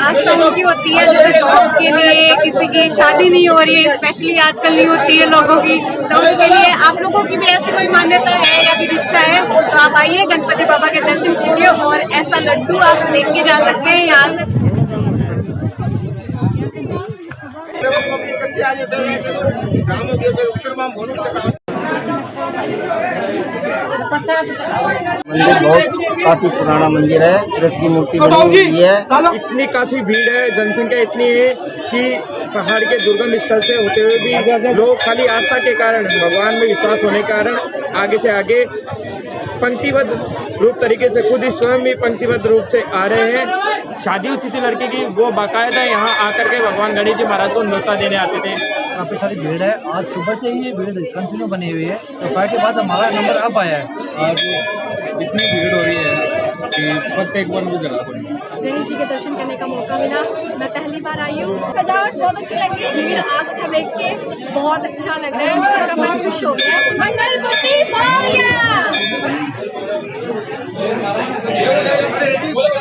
आस्था उनकी होती है जैसे जॉब के लिए, किसी की शादी नहीं हो रही है स्पेशली आजकल नहीं होती है लोगों की, तो उसके लिए आप लोगों की भी ऐसी कोई मान्यता है या फिर इच्छा है तो आप आइए गणपति बाबा के दर्शन कीजिए और ऐसा लड्डू आप लेके जा सकते हैं यहाँ से। मंदिर बहुत काफी पुराना मंदिर है, कृष्ण की मूर्ति बनी हुई है। इतनी काफी भीड़ है, जनसंख्या इतनी है कि पहाड़ के दुर्गम स्थल से होते हुए भी लोग खाली आस्था के कारण, भगवान में विश्वास होने के कारण आगे से आगे पंक्तिबद्ध रूप तरीके से खुद ही स्वयं भी पंक्तिबद्ध रूप से आ रहे हैं। शादी हुई थी लड़की की, वो बाकायदा यहाँ आकर के भगवान गणेश जी महाराज को न्योता देने आते थे। काफ़ी सारी भीड़ है, आज सुबह से ही ये भीड़ कंटिन्यू बनी हुई है। दोपहर के बाद हमारा नंबर अब आया है। आज इतनी भीड़ हो रही है कि प्रत्येक बार मुझे जगह पड़ी। गणेश जी के दर्शन करने का मौका मिला, मैं पहली बार आई हूँ। सजावट बहुत अच्छी लगी, भीड़ आस्था देख के बहुत अच्छा लग रहा है, सबका मन खुश हो गया। मंगलमूर्ति मोरया।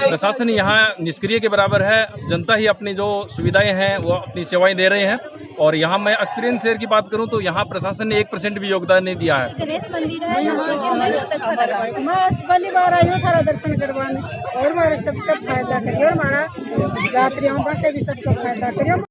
प्रशासन यहाँ निष्क्रिय के बराबर है, जनता ही अपनी जो सुविधाएं हैं वो अपनी सेवाएं दे रहे हैं। और यहाँ मैं एक्सपीरियंस शेयर की बात करूँ तो यहाँ प्रशासन ने 1% भी योगदान नहीं दिया है। गणेश मंदिर है यहाँ के, बहुत अच्छा लगा। मस्त पहली बार आई हूँ थारा दर्शन करवाने और हमारे सबका फायदा करिए और हमारा यात्रियों का भी सबका फायदा करिए।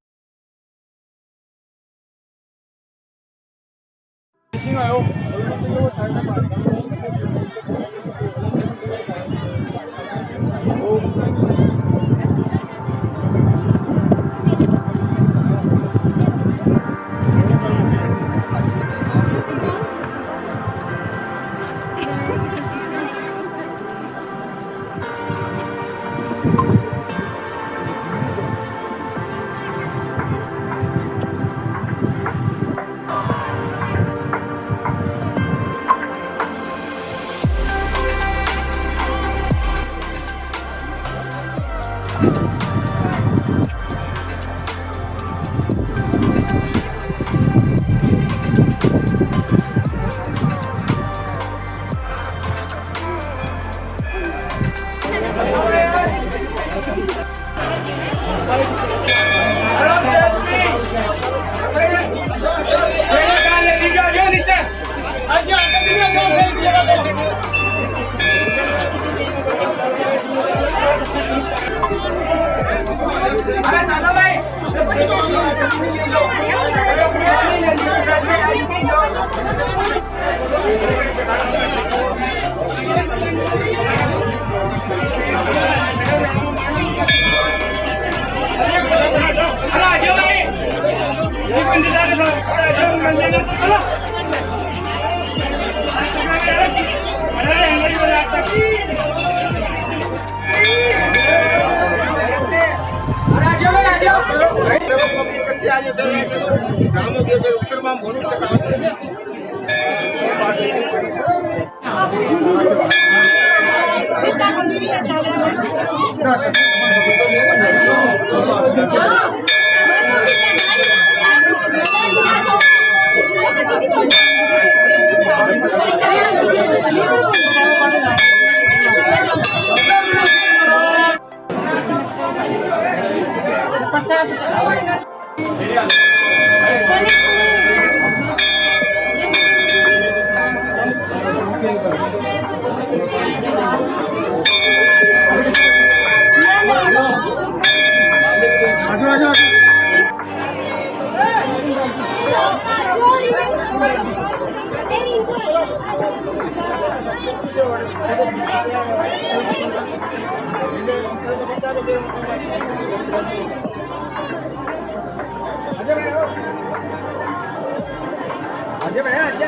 आजा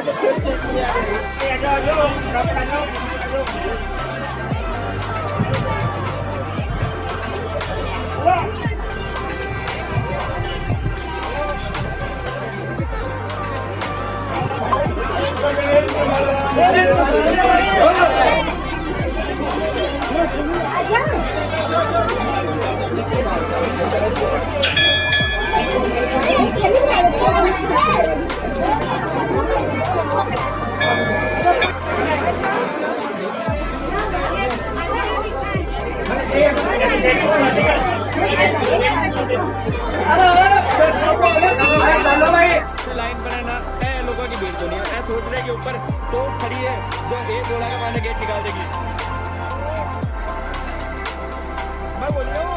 लाइन बनाना ए लोगों की भीड़ तो नहीं है, सोच रहे के ऊपर तो खड़ी है जो एक घोड़ा का माने गेट निकाल देगी। मैं बोल रहा हूँ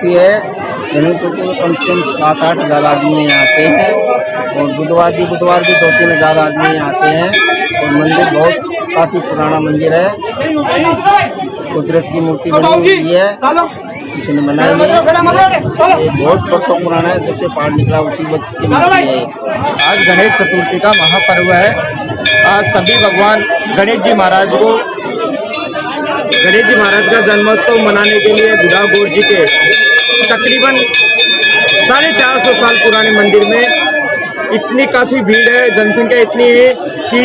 चतुर्थी है, गणेश चतुर्थी को कम से कम 7-8 हज़ार आदमी यहाँ आते हैं और बुधवार भी 2-3 हज़ार आदमी यहाँ आते हैं। और मंदिर बहुत काफ़ी पुराना मंदिर है, कुदरत की मूर्ति बनी हुई है, किसी ने बनाई नहीं, ये बहुत वर्षों पुराना है, जब से पहाड़ निकला उसी वक्त की मूर्ति है। आज गणेश चतुर्थी का महापर्व है। आज सभी भगवान गणेश जी महाराज का जन्मोत्सव मनाने के लिए गुड़ागोड़ जी के तकरीबन 450 साल पुराने मंदिर में इतनी काफ़ी भीड़ है, जनसंख्या इतनी है कि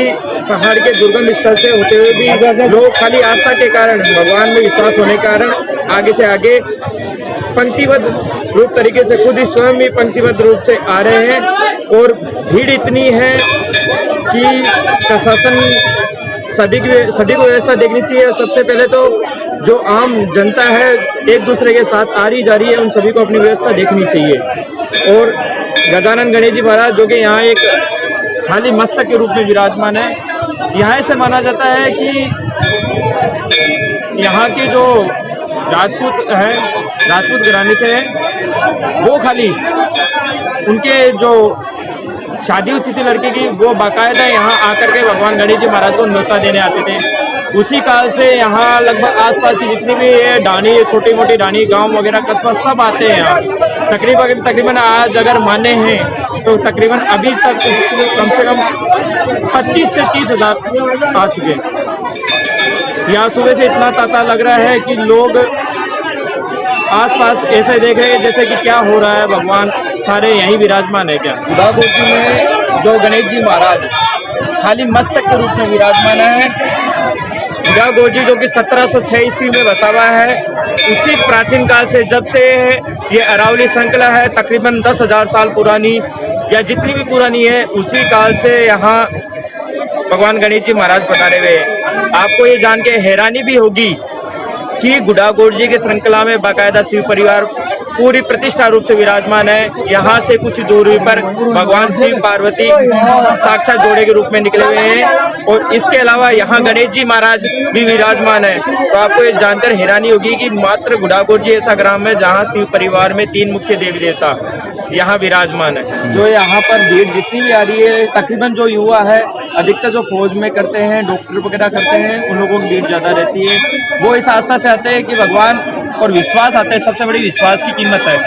पहाड़ के दुर्गम स्थल से होते हुए भी लोग खाली आस्था के कारण, भगवान में विश्वास होने के कारण आगे से आगे पंक्तिबद्ध रूप तरीके से खुद ही स्वयं ही पंक्तिबद्ध रूप से आ रहे हैं। और भीड़ इतनी है कि प्रशासन सभी को व्यवस्था देखनी चाहिए। सबसे पहले तो जो आम जनता है एक दूसरे के साथ आ रही जा रही है, उन सभी को अपनी व्यवस्था देखनी चाहिए। और गजानन गणेश जी महाराज जो कि यहाँ एक खाली मस्तक के रूप में विराजमान है, यहाँ से माना जाता है कि यहाँ के जो राजपूत है, राजपूत घराने से है, वो खाली उनके जो शादी हुई थी लड़की की, वो बाकायदा यहाँ आकर के भगवान गणेश जी महाराज को न्योता देने आते थे। उसी काल से यहाँ लगभग आसपास की जितनी भी ये डानी, छोटी मोटी डानी, गांव वगैरह कस्बा सब आते हैं यहाँ। तकरीबन आज अगर माने हैं तो तकरीबन अभी तक कम से कम 25 से 30 हज़ार आ चुके हैं। यहाँ सुबह से इतना तांता लग रहा है कि लोग आसपास ऐसे देख रहे हैं जैसे कि क्या हो रहा है, भगवान सारे यहीं विराजमान है क्या। गुड़ागोड़ जी में जो गणेश जी महाराज खाली मस्तक के रूप में विराजमान है, गुड़ागोड़ जी जो कि 1706 ईस्वी में बसा हुआ है, उसी प्राचीन काल से जब से ये अरावली श्रृंखला है तकरीबन 10,000 साल पुरानी या जितनी भी पुरानी है, उसी काल से यहाँ भगवान गणेश जी महाराज पधारे हुए हैं। आपको ये जान के हैरानी भी होगी कि गुड़ागोड़ जी के श्रृंखला में बाकायदा शिव परिवार पूरी प्रतिष्ठा रूप से विराजमान है। यहाँ से कुछ दूरी पर भगवान शिव पार्वती साक्षात जोड़े के रूप में निकले हुए हैं और इसके अलावा यहाँ गणेश जी महाराज भी विराजमान है। तो आपको ये जानकर हैरानी होगी कि मात्र गुड़ागोड़ जी ऐसा ग्राम है जहाँ शिव परिवार में 3 मुख्य देवी देवता यहाँ विराजमान है। जो यहाँ पर भीड़ जितनी भी आ रही है, तकरीबन जो युवा है अधिकतर जो फौज में करते हैं, डॉक्टर वगैरह करते हैं, उन लोगों की भीड़ ज़्यादा रहती है। वो इस आस्था से आते हैं कि भगवान और विश्वास आता है, सबसे बड़ी विश्वास की कीमत है।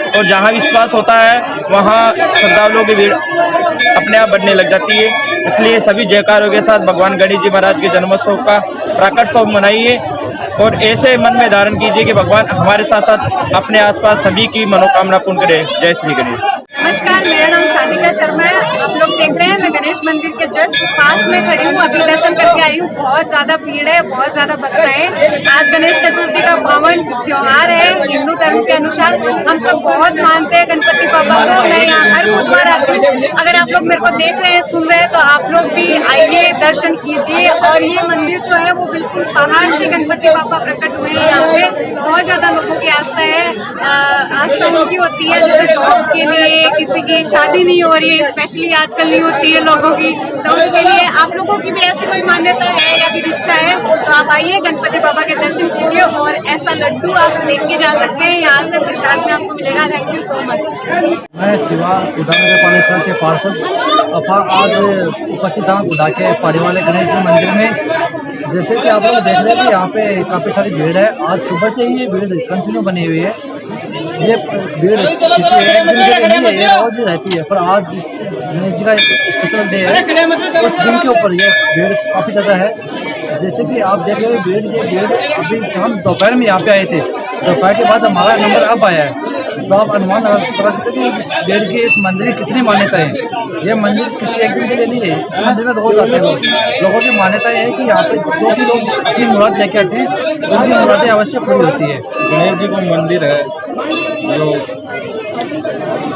और जहाँ विश्वास होता है वहाँ श्रद्धालुओं की भीड़ अपने आप बढ़ने लग जाती है। इसलिए सभी जयकारों के साथ भगवान गणेश जी महाराज के जन्मोत्सव का प्राकटोत्सव मनाइए और ऐसे मन में धारण कीजिए कि भगवान हमारे साथ साथ अपने आसपास सभी की मनोकामना पूर्ण करे। जय श्री गणेश। नमस्कार, मेरा नाम शादिका शर्मा है। आप लोग देख रहे हैं मैं गणेश मंदिर के जस्ट पास में खड़ी हूँ, अभी दर्शन करके आई हूँ। बहुत ज्यादा भीड़ है, बहुत ज्यादा भक्त है। आज गणेश चतुर्थी का पावन त्योहार है। हिंदू धर्म के अनुसार हम सब बहुत मानते हैं गणपति बाबा को। मैं यहाँ हर बुधवार आती हूँ। अगर आप लोग मेरे को देख रहे हैं, सुन रहे हैं तो आप लोग भी आइए, दर्शन कीजिए। और ये मंदिर जो है वो बिल्कुल पहाड़ से गणपति बाबा प्रकट हुए हैं। यहाँ पे बहुत ज्यादा लोगों की आस्था है। आस्था उनकी होती है जैसे जॉब के लिए, किसी की शादी नहीं हो रही है, स्पेशली आजकल नहीं होती है लोगों की, तो उसके लिए आप लोगों की भी ऐसी कोई मान्यता है या फिर इच्छा है तो आप आइए, गणपति बाबा के दर्शन कीजिए और ऐसा लड्डू आप लेके जा सकते हैं। यहाँ से प्रसाद में आपको मिलेगा। Thank you so much. मैं शिवा गुड़ा नगर पालिका से पार्षद आज उपस्थित हूँ गुड़ा के पहाड़ी वाले गणेश जी मंदिर में। जैसे कि आप लोग देख रहे हैं कि यहाँ पे काफ़ी सारी भीड़ है। आज सुबह से ही ये भीड़ कंटिन्यू बनी हुई है। ये भीड़ किसी एक दिन के लिए नहीं है, ये रोज ही रहती है, पर आज जिस गणेश जी का स्पेशल डे है उस दिन के ऊपर ये भीड़ काफ़ी ज़्यादा है। जैसे कि आप देख रहे हैं ये भीड़ अभी हम दोपहर में यहाँ पे आए थे, दोपहर के बाद हमारा नंबर अब आया है, तो आप अनुमान लगा सकते हैं कि इस भीड़ की इस मंदिर की कितनी मान्यता है। ये मंदिर किसी एक दिन के लिए नहीं है, इस मंदिर में रोज आते हैं लोग। लोगों की मान्यता है कि यहाँ पे जो भी लोग अपनी मुराद लेके आते हैं उनकी मुरादें अवश्य पूरी होती है। गणेश जी का मंदिर है जो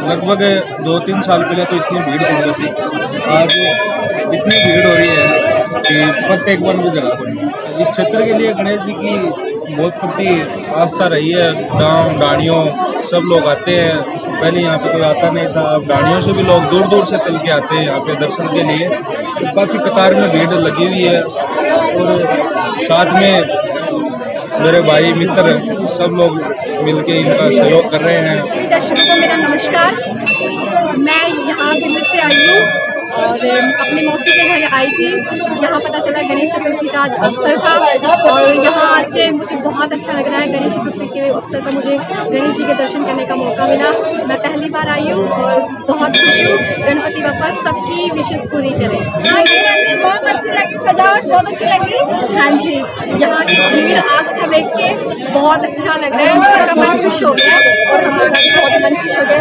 लगभग 2-3 साल पहले तो इतनी भीड़ हो रही थी, आज इतनी भीड़ हो रही है कि प्रत्येक वन भी जगह पड़ी। इस क्षेत्र के लिए गणेश जी की बहुत प्रति आस्था रही है। गांव डाणियों सब लोग आते हैं, पहले यहाँ पे कोई आता नहीं था, अब डाणियों से भी लोग दूर दूर से चल के आते हैं यहाँ पे दर्शन के लिए। तो काफ़ी कतार में भीड़ लगी हुई है और साथ में मेरे भाई मित्र सब लोग मिलके इनका सहयोग कर रहे हैं। सभी दर्शकों को मेरा नमस्कार। मैं यहाँ दिल्ली से आई हूँ और अपने मौसी के घर आई थी। यहाँ पता चला गणेश चतुर्थी का आज अवसर था और यहाँ आके मुझे बहुत अच्छा लग रहा है। गणेश चतुर्थी के अवसर पर मुझे गणेश जी के दर्शन करने का मौका मिला। मैं पहली बार आई हूँ और बहुत खुश हूँ। गणपति बप्पा सबकी विशेष पूरी करें। मंदिर बहुत अच्छी लगी, सजावट बहुत अच्छी लगी। हाँ जी, यहाँ की भीड़ आस्था देख के बहुत अच्छा लग रहा है। सबका मन खुश हो गया और हमारा भी बहुत मन खुश हो गया।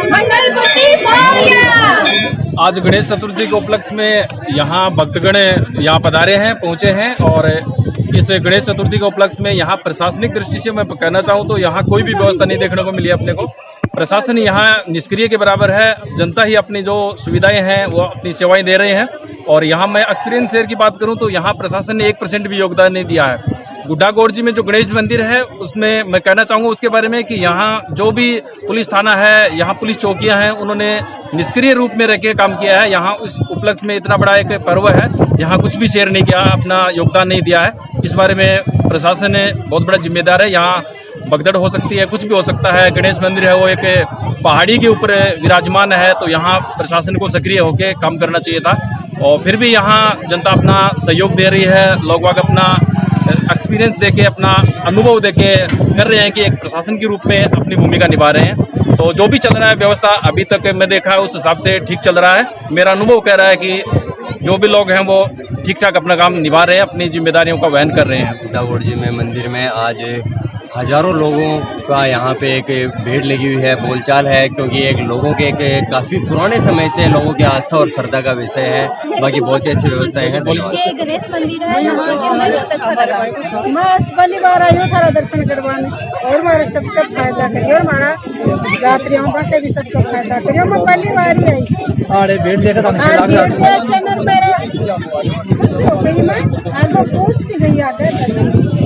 मंगल मूर्ति मोरया। आज गणेश चतुर्थी के उपलक्ष्य में यहाँ भक्तगण यहाँ पधारे हैं, पहुँचे हैं। और इस गणेश चतुर्थी के उपलक्ष्य में यहाँ प्रशासनिक दृष्टि से मैं कहना चाहूँ तो यहाँ कोई भी व्यवस्था नहीं देखने को मिली अपने को। प्रशासन यहाँ निष्क्रिय के बराबर है। जनता ही अपनी जो सुविधाएं हैं वो अपनी सेवाएं दे रहे हैं। और यहाँ मैं एक्सपीरियंस शेयर की बात करूँ तो यहाँ प्रशासन ने 1% भी योगदान नहीं दिया है। गुड्डागोड़ में जो गणेश मंदिर है उसमें मैं कहना चाहूँगा उसके बारे में कि यहाँ जो भी पुलिस थाना है, यहाँ पुलिस चौकियाँ हैं, उन्होंने निष्क्रिय रूप में रह के काम किया है। यहाँ उस उपलक्ष्य में इतना बड़ा एक पर्व है, यहाँ कुछ भी शेयर नहीं किया, अपना योगदान नहीं दिया है। इस बारे में प्रशासन ने बहुत बड़ा जिम्मेदार है। यहाँ भगदड़ हो सकती है, कुछ भी हो सकता है। गणेश मंदिर है वो एक पहाड़ी के ऊपर विराजमान है, तो यहाँ प्रशासन को सक्रिय होकर काम करना चाहिए था। और फिर भी यहाँ जनता अपना सहयोग दे रही है, लोग बाग अपना एक्सपीरियंस देके, अपना अनुभव देके कर रहे हैं कि एक प्रशासन के रूप में अपनी भूमिका निभा रहे हैं। तो जो भी चल रहा है व्यवस्था अभी तक मैं देखा है उस हिसाब से ठीक चल रहा है। मेरा अनुभव कह रहा है कि जो भी लोग हैं वो ठीक ठाक अपना काम निभा रहे हैं, अपनी जिम्मेदारियों का वहन कर रहे हैं। गुड्डागोड़ जी में मंदिर में आज हजारों लोगों का यहाँ पे एक भीड़ लगी हुई है, बोलचाल है, क्योंकि एक लोगों के एक काफ़ी पुराने समय से लोगों की आस्था और श्रद्धा का विषय है। बाकी बहुत ही अच्छी व्यवस्थाएं हैं। ये गणेश मंदिर है, यहाँ पे बहुत अच्छा लगा। मस्त पहली बार आई हूँ थारा दर्शन करवाने और हमारा सबका फायदा करिए और हमारा यात्रियों बाकी भी सबका फायदा करिए। मैं पहली बार ही आई। अरे भीड़ देखा था मेरा खुश हो गई मैं और वो पूछ भी गई आगे।